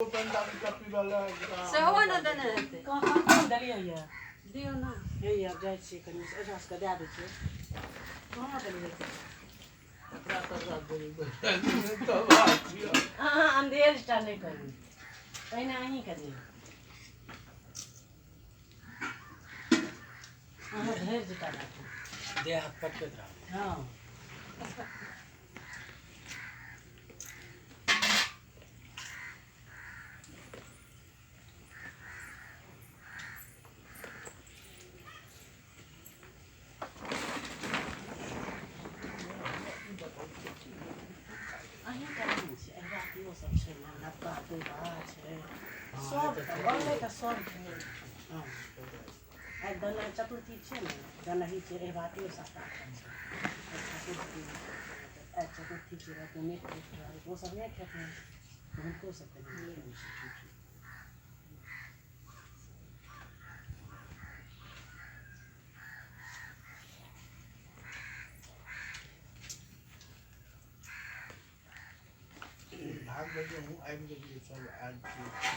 Se हो ना देने हेतै कहाँ देलियै ये दियौ ना हे यार जाइ छियै कनि ओझा सबके दए दै छियै कहाँ देलियै अहाँ अंधेर टा नहि करू पहिने अहीं करियै अहाँ धैर्य टा राखू देह हाथ पटकैत रहू हाँ अहीं करियै छै एहिरा केओ सब छै ने नवका दुल्हा छै सब बनलै तऽ सब छै हाँ आइ दना चतुर्थी छै ने दनही छै एहिबातियो साता छै आइ चतुर्थी छै रातिमे मीट रहै ओ सब नहि खेथिन हुनको सबके भाग बजे हूँ आबि गेलियै सब आयल छियै